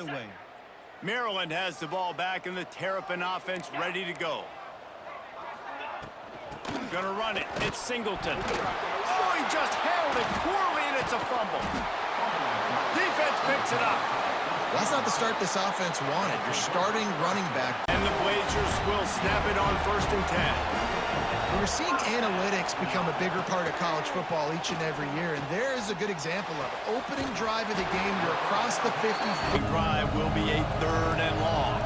away. Maryland has the ball back and the Terrapin offense ready to go. Gonna run it. It's Singleton. Oh, he just handled it poorly, and it's a fumble. Defense picks it up. That's not the start this offense wanted. You're starting running back. And the Blazers will snap it on 1st and 10. We're seeing analytics become a bigger part of college football each and every year, and there is a good example of it. Opening drive of the game, you're across the 50. The drive will be a 3rd and long.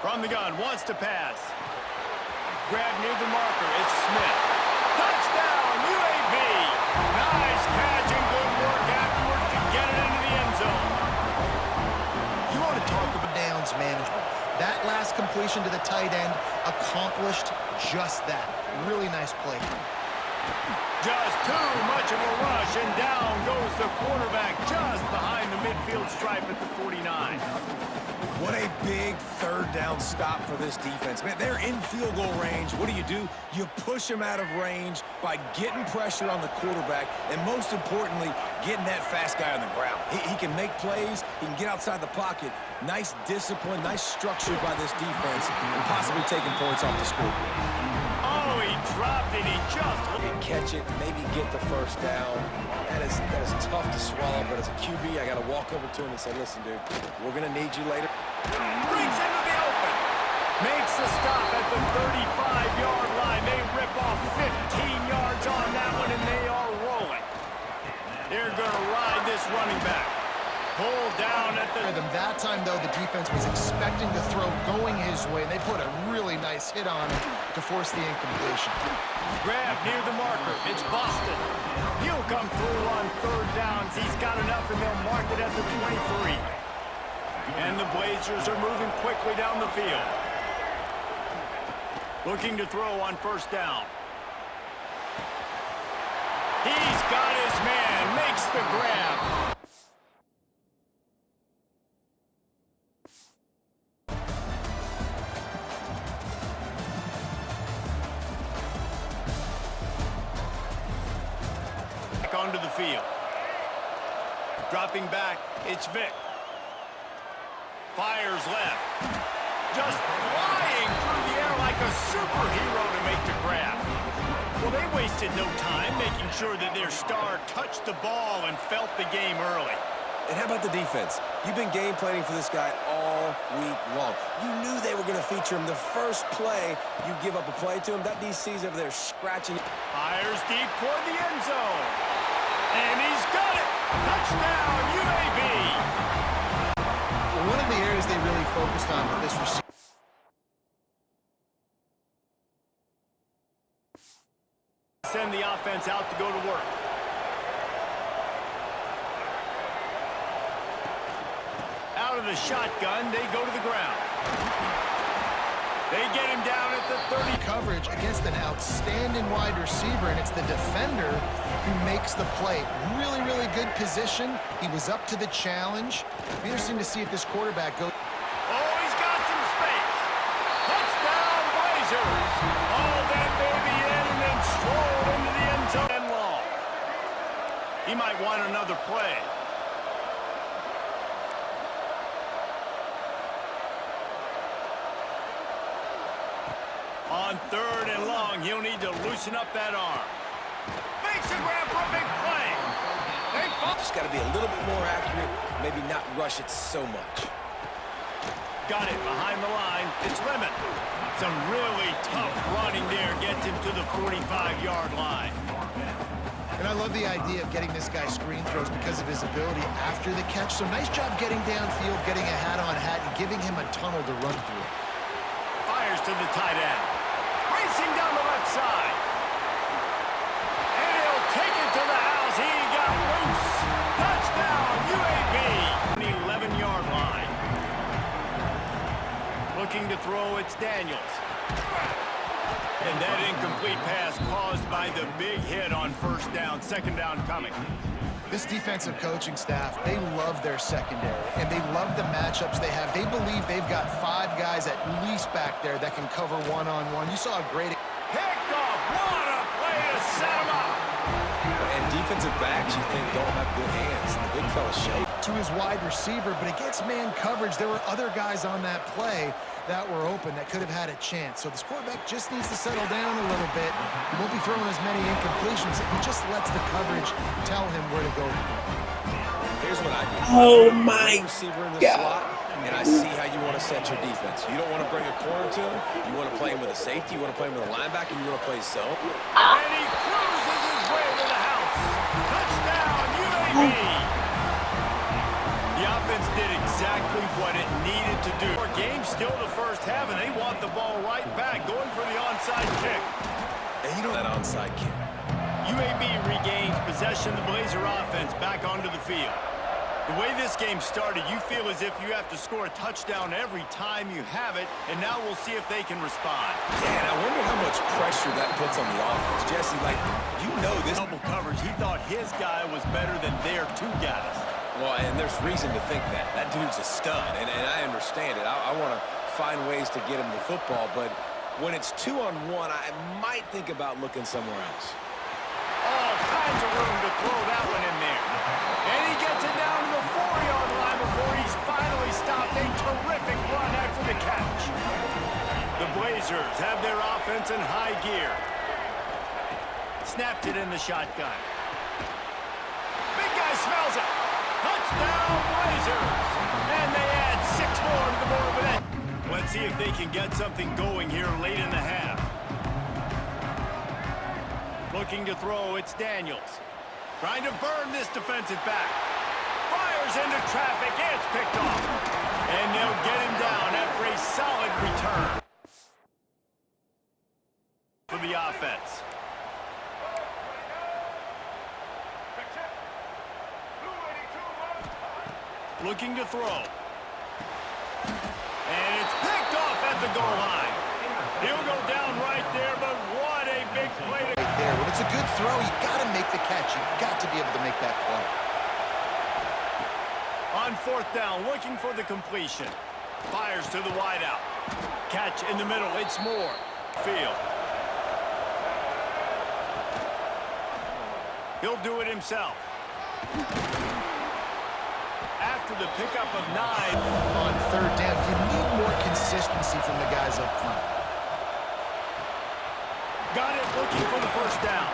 From the gun, wants to pass. Grab near the marker, it's Smith. Touchdown, UAB! Nice catch and good work afterwards to get it into the end zone. You want to talk about downs management. That last completion to the tight end accomplished just that. Really nice play. Just too much of a rush, and down goes the quarterback just behind the midfield stripe at the 49. What a big 3rd down stop for this defense. Man, they're in field goal range. What do? You push them out of range by getting pressure on the quarterback and, most importantly, getting that fast guy on the ground. He can make plays. He can get outside the pocket. Nice discipline, nice structure by this defense, and possibly taking points off the scoreboard. Oh, he dropped it. He just catch it, maybe get the 1st down. That is tough to swallow, but as a QB, I got to walk over to him and say, listen, dude, we're going to need you later. Brings into the open. Makes the stop at the 35-yard line. They rip off 15 yards on that one, and they are rolling. They're going to ride this running back. Pulled down at the... That time, though, the defense was expecting the throw going his way, and they put a really nice hit on it to force the incompletion. Grab near the marker. It's Boston. He'll come through on 3rd downs. He's got enough, and they'll mark it at the 23. And the Blazers are moving quickly down the field. Looking to throw on 1st down. He's got his man. Makes the grab. Back onto the field. Dropping back, it's Vic. Fires left. Just flying through the air like a superhero to make the grab. Well, they wasted no time making sure that their star touched the ball and felt the game early. And how about the defense? You've been game planning for this guy all week long. You knew they were going to feature him. The first play, you give up a play to him. That DC's over there scratching. Fires deep toward the end zone. And he's got it. Touchdown, UAB. One of the areas they really focused on with this receiver. Send the offense out to go to work. Out of the shotgun, they go to the ground. They get him down at the 30. Coverage against an outstanding wide receiver, and it's the defender who makes the play. Really, really good position. He was up to the challenge. It'll be interesting to see if this quarterback goes. Oh, he's got some space. Touchdown, Blazers. All that baby in and then strolled into the end zone and long. He might want another play. On 3rd and long, he'll need to loosen up that arm. Makes a grab for a big play. Just got to be a little bit more accurate, maybe not rush it so much. Got it behind the line. It's Lemon. Some really tough running there gets him to the 45-yard line. And I love the idea of getting this guy screen throws because of his ability after the catch. So nice job getting downfield, getting a hat-on-hat, and giving him a tunnel to run through. Fires to the tight end. Racing down the left side. And he'll take it to the house. He got loose. Touchdown, UAB. On the 11-yard line. Looking to throw, it's Daniels. And that incomplete pass caused by the big hit on 1st down, 2nd down coming. This defensive coaching staff, they love their secondary, and they love the matchups they have. They believe they've got 5 guys at least back there that can cover one-on-one. You saw a great... Picked off. What a play to set him up. And defensive backs you think don't have good hands. The big fella showed. To his wide receiver, but against man coverage, there were other guys on that play that were open that could have had a chance. So this quarterback just needs to settle down a little bit. He won't be throwing as many incompletions. He just lets the coverage tell him where to go. Here's what I do. Oh my Receiver in the God. slot, and I see how you want to set your defense. You don't want to bring a corner to him. You want to play him with a safety. You want to play him with a linebacker. You want to play zone. And he cruises his way to the house. Touchdown, UAB. The offense did exactly what it needed to do. Our game still the first half, and they want the ball right back, going for the onside kick. And you know that onside kick. UAB regains possession of the Blazer offense back onto the field. The way this game started, you feel as if you have to score a touchdown every time you have it, and now we'll see if they can respond. Yeah, and I wonder how much pressure that puts on the offense. Jesse, like, you know this. Double coverage, he thought his guy was better than their two guys. Well, and there's reason to think that. That dude's a stud, and I understand it. I want to find ways to get him the football, but when it's 2-on-1, I might think about looking somewhere else. All kinds of room to throw that one in there. And he gets it down to the 4-yard line before he's finally stopped. A terrific run after the catch. The Blazers have their offense in high gear. Snapped it in the shotgun. Big guy smells it. Touchdown, Blazers! And they add 6 more to the board with it. Let's see if they can get something going here late in the half. Looking to throw, it's Daniels. Trying to burn this defensive back. Fires into traffic, it's picked off. And they'll get him down after a solid return for the offense. Looking to throw. And it's picked off at the goal line. He'll go down right there, but what a big play. Right there. When it's a good throw, you got to make the catch. You got to be able to make that play. On 4th down, looking for the completion. Fires to the wideout. Catch in the middle, it's Moore. Field. He'll do it himself. After the pickup of 9. On 3rd down, you need more consistency from the guys up front. Got it, looking for the 1st down.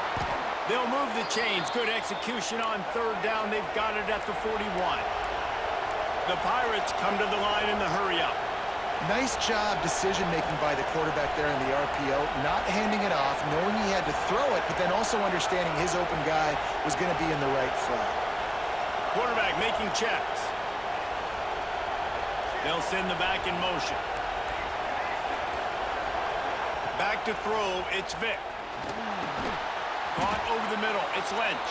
They'll move the chains. Good execution on 3rd down. They've got it at the 41. The Pirates come to the line in the hurry-up. Nice job decision-making by the quarterback there in the RPO, not handing it off, knowing he had to throw it, but then also understanding his open guy was going to be in the right flat. Quarterback making checks. They'll send the back in motion. Back to throw, it's Vick. Caught over the middle, it's Lynch.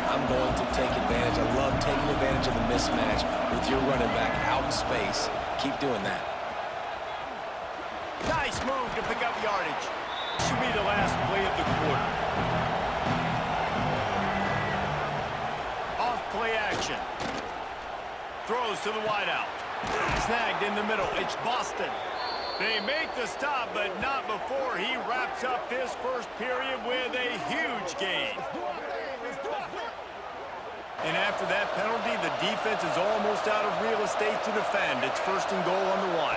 I'm going to take advantage. I love taking advantage of the mismatch with your running back out in space. Keep doing that. Nice move to pick up yardage. Should be the last play of the quarter. Off play action. Throws to the wideout. Snagged in the middle. It's Boston. They make the stop, but not before he wraps up this first period with a huge gain. And after that penalty, the defense is almost out of real estate to defend. It's 1st and goal on the 1.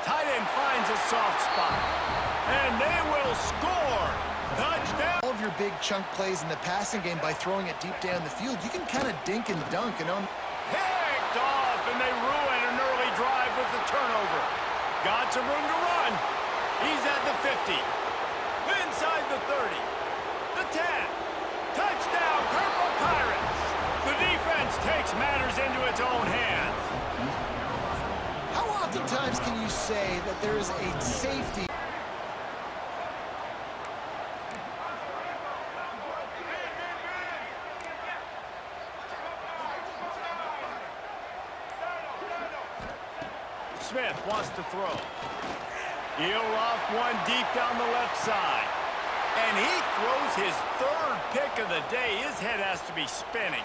Tight end finds a soft spot. And they will score. Touchdown. All of your big chunk plays in the passing game by throwing it deep down the field, you can kind of dink and dunk. And on Picked off, and they ruin an early drive with the turnover. Got some room to run. He's at the 50. Inside the 30. The 10. Touchdown, Purple Pirates. The defense takes matters into its own hands. how oftentimes can you say that there is a safety? Smith wants to throw. He'll loft one deep down the left side. And he throws his 3rd pick of the day. His head has to be spinning.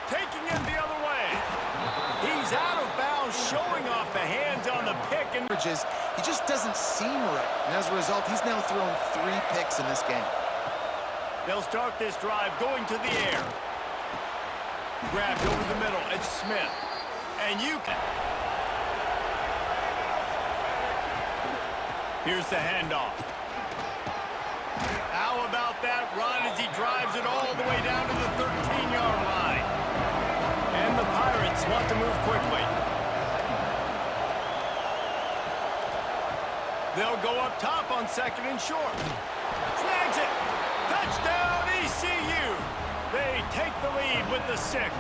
Taking him the other way. He's out of bounds, showing off the hands on the pick. And He just doesn't seem right. And as a result, he's now thrown 3 picks in this game. They'll start this drive going to the air. Grabbed over the middle. It's Smith. And you can. Here's the handoff. How about that run as he drives it all the way down to the 13-yard line? And the Pirates want to move quickly. They'll go up top on 2nd and short. Snags it. Touchdown, ECU. They take the lead with the 6.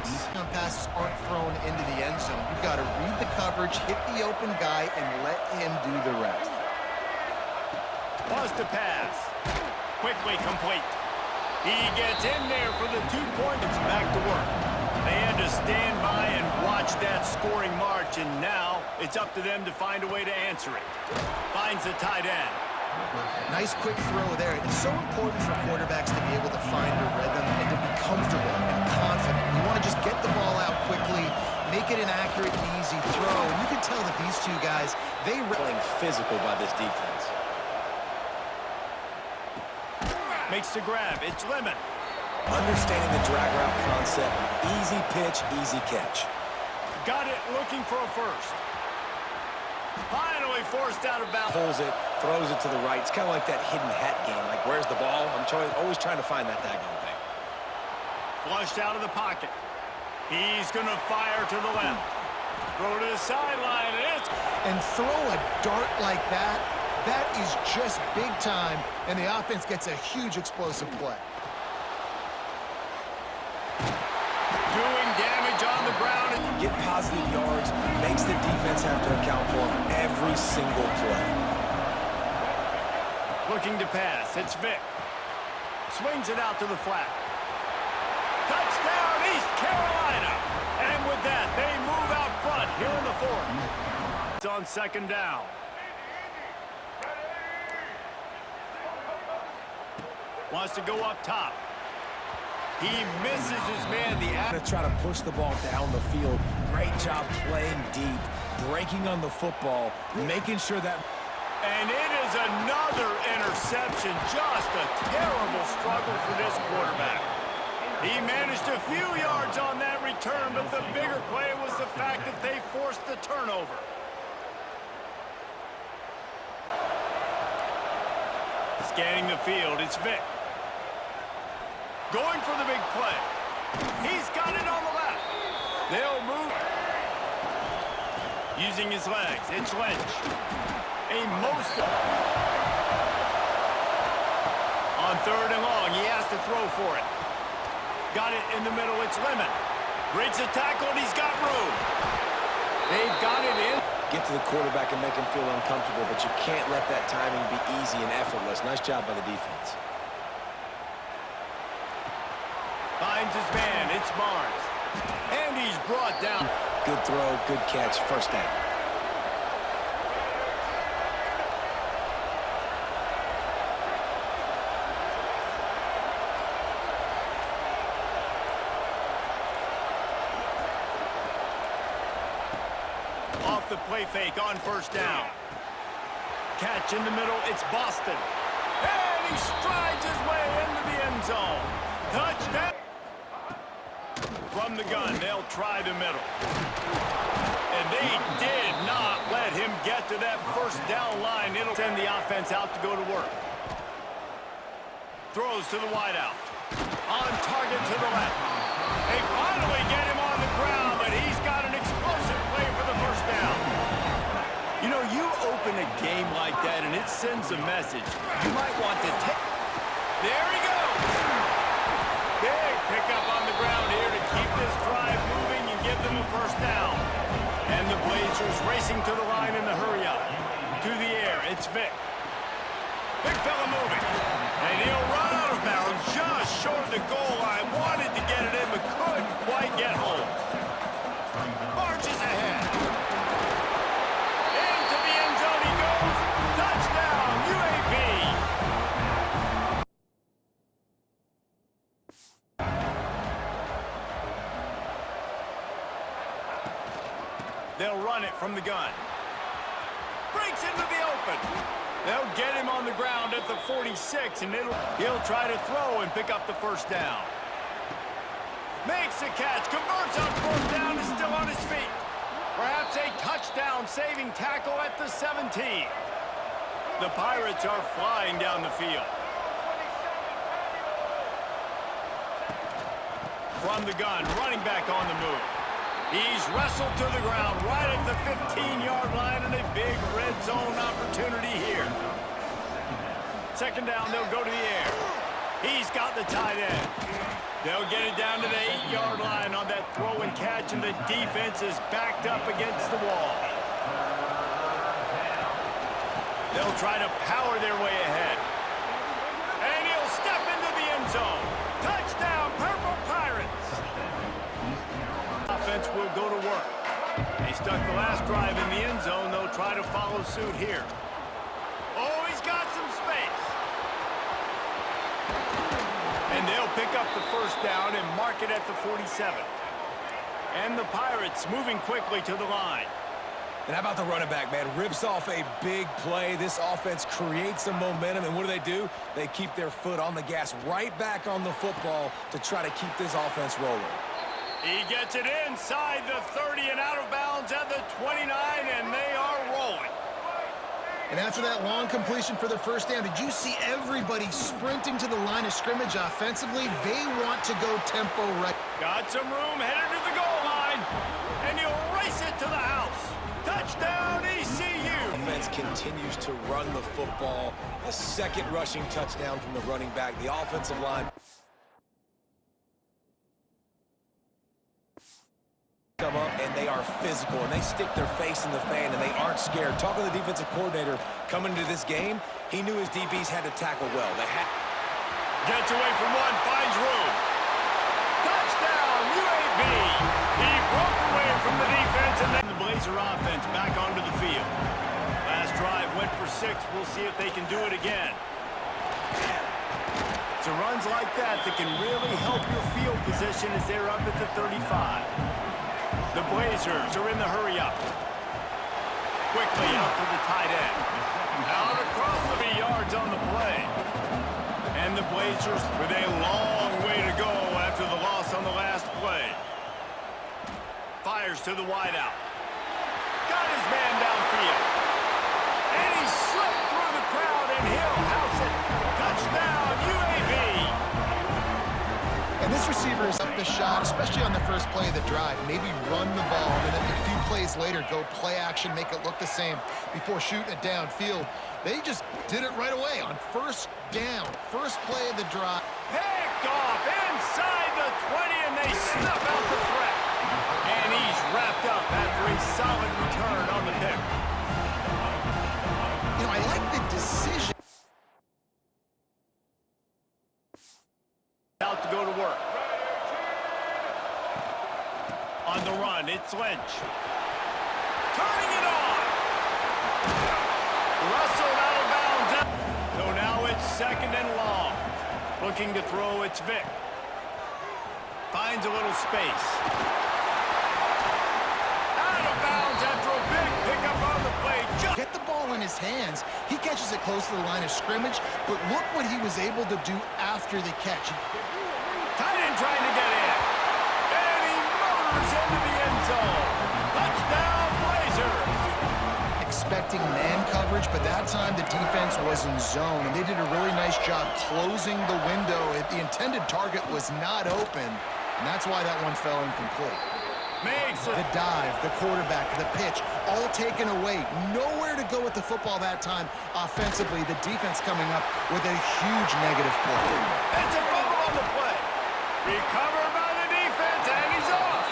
Passes aren't thrown into the end zone. You've got to read the coverage, hit the open guy, and let him do the rest. Wants to pass. Quickly complete. He gets in there for the 2-point. It's back to work. They had to stand by and watch that scoring march, and now it's up to them to find a way to answer it. Finds the tight end. Nice quick throw there. It's so important for quarterbacks to be able to find a rhythm and to be comfortable and confident. You want to just get the ball out quickly, make it an accurate and easy throw. And you can tell that these two guys, they Playing physical by this defense. Makes the grab. It's Lemon. Understanding the drag route concept, easy pitch, easy catch. Got it, looking for a first. Finally forced out of bounds. Pulls it, throws it to the right. It's kind of like that hidden hat game. Like, where's the ball? I'm always trying to find that daggone thing. Flushed out of the pocket. He's going to fire to the left. Throw to the sideline, and it's... and throw a dart like that, that is just big time, and the offense gets a huge explosive play. Doing damage on the ground. Get positive yards, makes the defense have to account for him every single play. Looking to pass. It's Vic. Swings it out to the flat. Touchdown, East Carolina. And with that, they move out front here in the 4th. It's on 2nd down. Wants to go up top. He misses his man. To try to push the ball down the field. Great job playing deep, breaking on the football, making sure that... And it is another interception. Just a terrible struggle for this quarterback. He managed a few yards on that return, but the bigger play was the fact that they forced the turnover. Scanning the field, it's Vic. Going for the big play. He's got it on the left. They'll move. Using his legs, it's Lynch. On 3rd and long, he has to throw for it. Got it in the middle, it's Lemon. Breaks the tackle, and he's got room. They've got it in. Get to the quarterback and make him feel uncomfortable, but you can't let that timing be easy and effortless. Nice job by the defense. Finds his man, it's Barnes. And he's brought down. Good throw, good catch, first down. Off the play fake on 1st down. Catch in the middle, it's Boston. And he strides his way into the end zone. Touchdown. From the gun, they'll try the middle. And they did not let him get to that 1st down line. It'll send the offense out to go to work. Throws to the wideout. On target to the left. They finally get him on the ground, but he's got an explosive play for the 1st down. You know, you open a game like that and it sends a message. You might want to take... There he goes! Big pickup on the ground here to keep this drive moving and give them a 1st down. And the Blazers racing to the line in the hurry-up. To the air, it's Vic. Big fella moving. And he'll run out of bounds just short of the goal line. Wanted to get it in, but couldn't quite get home. Marches ahead. Into the end zone he goes. Touchdown, UAB. They'll run it from the gun. Breaks into the open. They'll get him on the ground at the 46, and he'll try to throw and pick up the first down. Makes the catch, converts on fourth down, is still on his feet. Perhaps a touchdown-saving tackle at the 17. The Pirates are flying down the field. From the gun, running back on the move. He's wrestled to the ground right at the 15-yard line, and a big red zone opportunity here. Second down, they'll go to the air. He's got the tight end. They'll get it down to the 8-yard line on that throw and catch, and the defense is backed up against the wall. They'll try to power their way ahead. And he'll step into the end zone. Touchdown, Purple Pirates! Offense will go to work. They stuck the last drive in the end zone. They'll try to follow suit here. Oh, he's got some space. And they'll pick up the first down and mark it at the 47. And the Pirates moving quickly to the line. And how about the running back, man? Rips off a big play. This offense creates some momentum, and what do? They keep their foot on the gas, right back on the football to try to keep this offense rolling. He gets it inside the 30 and out of bounds at the 29, and they are rolling. And after that long completion for the first down, did you see everybody sprinting to the line of scrimmage offensively? They want to go tempo right. Got some room, headed to the goal line, and he'll race it to the house. Touchdown, ECU! Offense continues to run the football. The second rushing touchdown from the running back. The offensive line come up, and they are physical, and they stick their face in the fan, and they aren't scared. Talking to the defensive coordinator coming into this game, he knew his DBs had to tackle well. They had gets away from one, finds room. Touchdown, UAB! He broke away from the defense, and then the Blazer offense back onto the field. Last drive went for 6. We'll see if they can do it again. It's runs like that that can really help your field position as they're up at the 35. The Blazers are in the hurry-up. Quickly out to the tight end. Out across the yards on the play. And the Blazers with a long way to go after the loss on the last play. Fires to the wideout. Got his man downfield. And he slipped through the crowd, and he'll house it. Touchdown, UAB! And this receiver is up the shot, especially on the first play of the drive. Maybe run the ball, and then a few plays later, go play action, make it look the same before shooting it downfield. They just did it right away on first down. First play of the drive. Picked off inside the 20, and they snuff out the threat. And he's wrapped up after a solid return on the pick. You know, I like the decision. Out to go to work. On the run, it's Lynch. Turning it on. Russell out of bounds. So now it's second and long. Looking to throw, it's Vick. Finds a little space. Out of bounds after a big pickup on the play. Get the ball in his hands. He catches it close to the line of scrimmage, but look what he was able to do after the catch. Tight end trying to get in. And he motors into the end zone. Touchdown, Blazers. Expecting man coverage, but that time the defense was in zone, and they did a really nice job closing the window. The intended target was not open, and that's why that one fell incomplete. Makes it. The dive, the quarterback, the pitch, all taken away. Nowhere to go with the football that time offensively. The defense coming up with a huge negative play. It's a fumble on the play. Recovered by the defense, and he's off.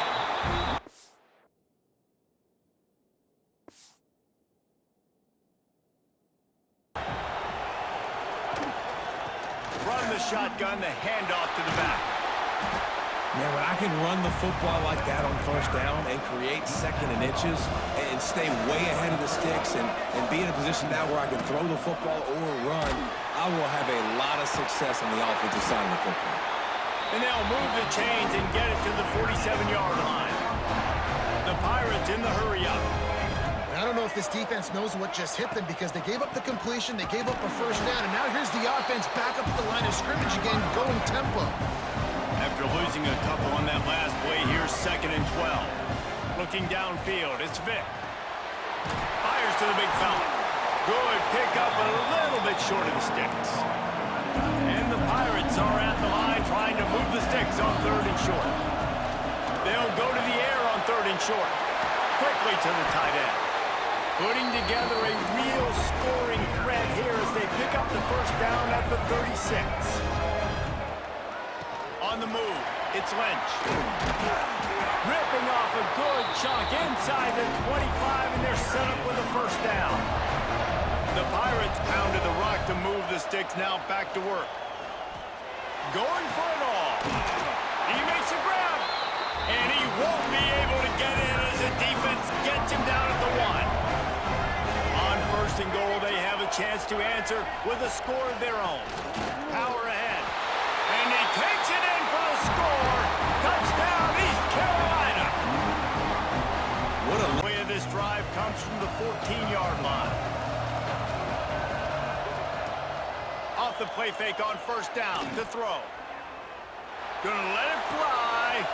From the shotgun, the handoff to the back. Man, when I can run the football like that on first down and create second and inches and stay way ahead of the sticks and be in a position now where I can throw the football or run, I will have a lot of success on the offensive side of the football. And they'll move the chains and get it to the 47-yard line. The Pirates in the hurry-up. I don't know if this defense knows what just hit them because they gave up the completion, they gave up a first down, and now here's the offense back up at the line of scrimmage again, going tempo. After losing a couple on that last play, here's 2nd and 12. Looking downfield, it's Vic. Fires to the big fella. Good pickup, a little bit short of the sticks. And the Pirates are at the line trying to move the sticks on 3rd and short. They'll go to the air on 3rd and short. Quickly to the tight end. Putting together a real scoring threat here as they pick up the first down at the 36. On the move, it's Lynch. Ripping off a good chunk inside the 25, and they're set up with a first down. The Pirates pounded the rock to move the sticks, now back to work. Going for it all. He makes a grab, and he won't be able to get in as the defense gets him down at the 1. On 1st and goal, they have a chance to answer with a score of their own. Power ahead. And he takes it in for the score. Touchdown, East Carolina. What a way of this drive comes from the 14-yard line. Off the play fake on 1st down to throw. Gonna let it fly.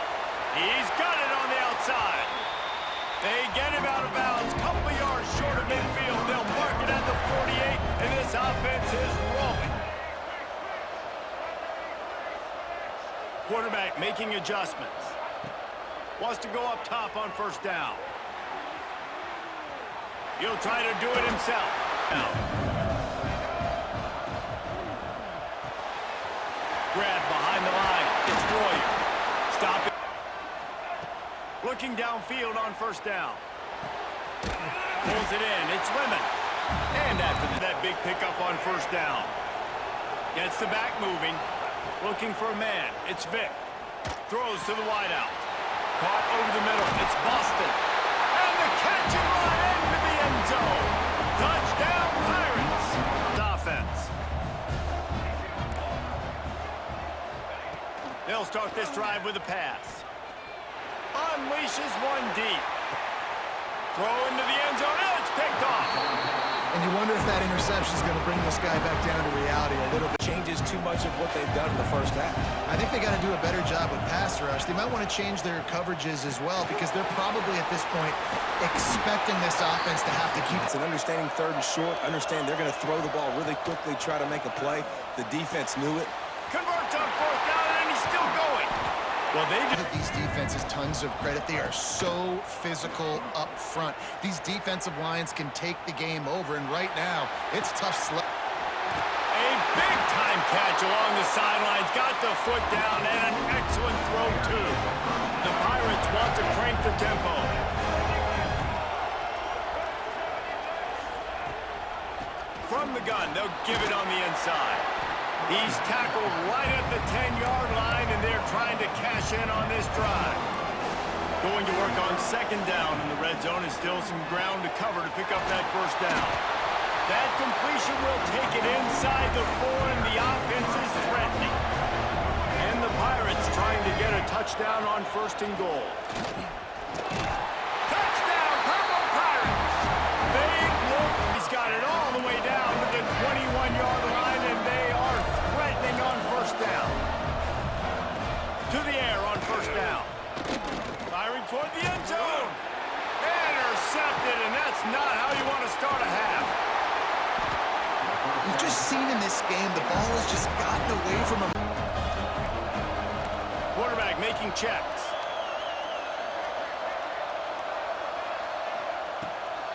He's got it on the outside. They get him out of bounds, couple of yards short of midfield. They'll mark it at the 48, and this offense is rolling. Quarterback making adjustments. Wants to go up top on 1st down. He'll try to do it himself. Now. Grab behind the line. It's Royer. Stop it. Looking downfield on 1st down. Pulls it in. It's Lemon. And after that big pickup on 1st down. Gets the back moving. Looking for a man. It's Vic. Throws to the wideout. Caught over the middle. It's Boston. And the catch and run into the end zone. Touchdown Pirates. Offense. They'll start this drive with a pass. Unleashes one deep. Throw into the end zone. And it's picked off. And you wonder if that interception is going to bring this guy back down to reality a little bit. changes too much of what they've done in the first half. I think they got to do a better job with pass rush. They might want to change their coverages as well because they're probably at this point expecting this offense to have to keep. It's an understanding 3rd and short. Understand they're going to throw the ball really quickly, try to make a play. The defense knew it. Converts on 4th down, and he's still going. Well, they give these defenses tons of credit. They are so physical up front. These defensive lines can take the game over, and right now, it's tough sledding. A big-time catch along the sidelines. Got the foot down, and an excellent throw, too. The Pirates want to crank the tempo. From the gun, they'll give it on the inside. He's tackled right at the 10-yard line, and they're trying to cash in on this drive. Going to work on 2nd down in the red zone, and still some ground to cover to pick up that 1st down. That completion will take it inside the 4, and the offense is threatening. And the Pirates trying to get a touchdown on 1st and goal. Touchdown, Purple Pirates! Big look. He's got it all the way down to the 21-yard line, and they are threatening on 1st down. To the air on 1st down. Firing toward the end zone. Intercepted, and that's not how you want to start a half. We've just seen in this game, the ball has just gotten away from him. Quarterback making checks.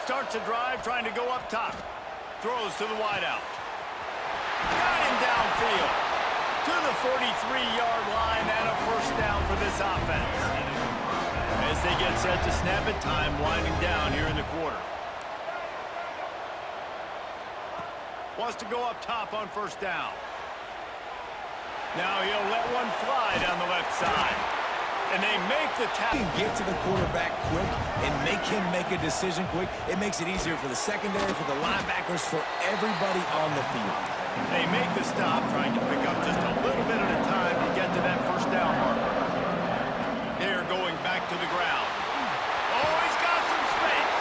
Starts a drive, trying to go up top. Throws to the wideout. Got him downfield. To the 43-yard line, and a 1st down for this offense. As they get set to snap it, time winding down here in the quarter. Wants to go up top on 1st down. Now he'll let one fly down the left side. And they make the tackle. Get to the quarterback quick and make him make a decision quick. It makes it easier for the secondary, for the linebackers, for everybody on the field. They make the stop, trying to pick up just a little bit at a time to get to that 1st down marker. They're going back to the ground. Oh, he's got some space.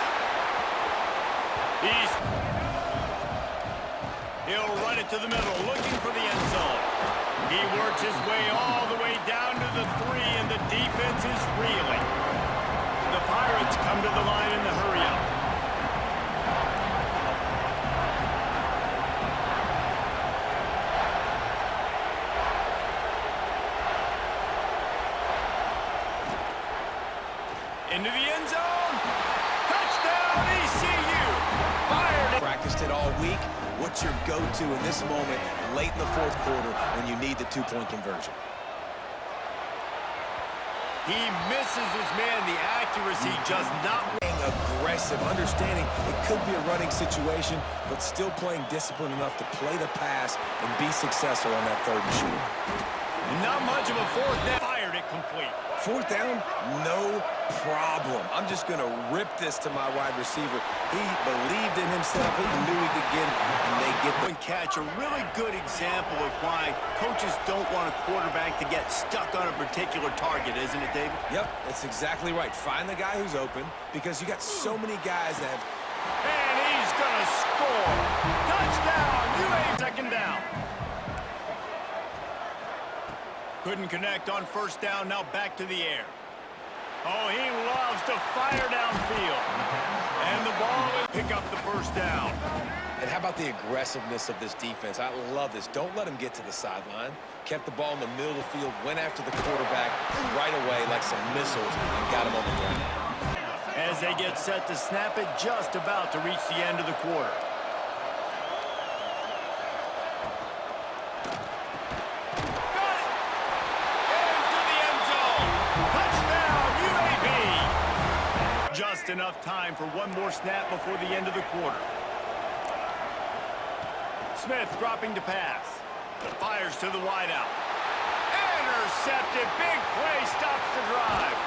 to the middle, looking for the end zone. He works his way all the way down to the 3, and the defense is reeling. The Pirates come to the line in the hurry-up. Into the end zone. Touchdown, ECU. Fired it. Practiced it all week. What's your go-to in this moment late in the fourth quarter when you need the two-point conversion? He misses his man. The accuracy just not. Aggressive, understanding it could be a running situation, but still playing disciplined enough to play the pass and be successful on that third and short. Not much of a fourth down. Fired it complete. Fourth down, no problem. I'm just going to rip this to my wide receiver. He believed in himself. He knew he could get it, and they get the catch. A really good example of why coaches don't want a quarterback to get stuck on a particular target, isn't it, David? Yep, that's exactly right. Find the guy who's open, because you got so many guys that have... And he's going to score. Touchdown, UA. Second down. Couldn't connect on first down, now back to the air. Oh, he loves to fire downfield. And the ball will pick up the first down. And how about the aggressiveness of this defense? I love this. Don't let him get to the sideline. Kept the ball in the middle of the field, went after the quarterback right away like some missiles and got him on the ground. As they get set to snap it, just about to reach the end of the quarter. Just enough time for one more snap before the end of the quarter. Smith dropping to pass. Fires to the wideout. Intercepted. Big play stops the drive.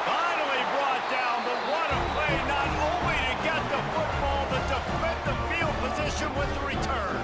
Finally brought down, but what a play, not only to get the football, but to flip the field position with the return.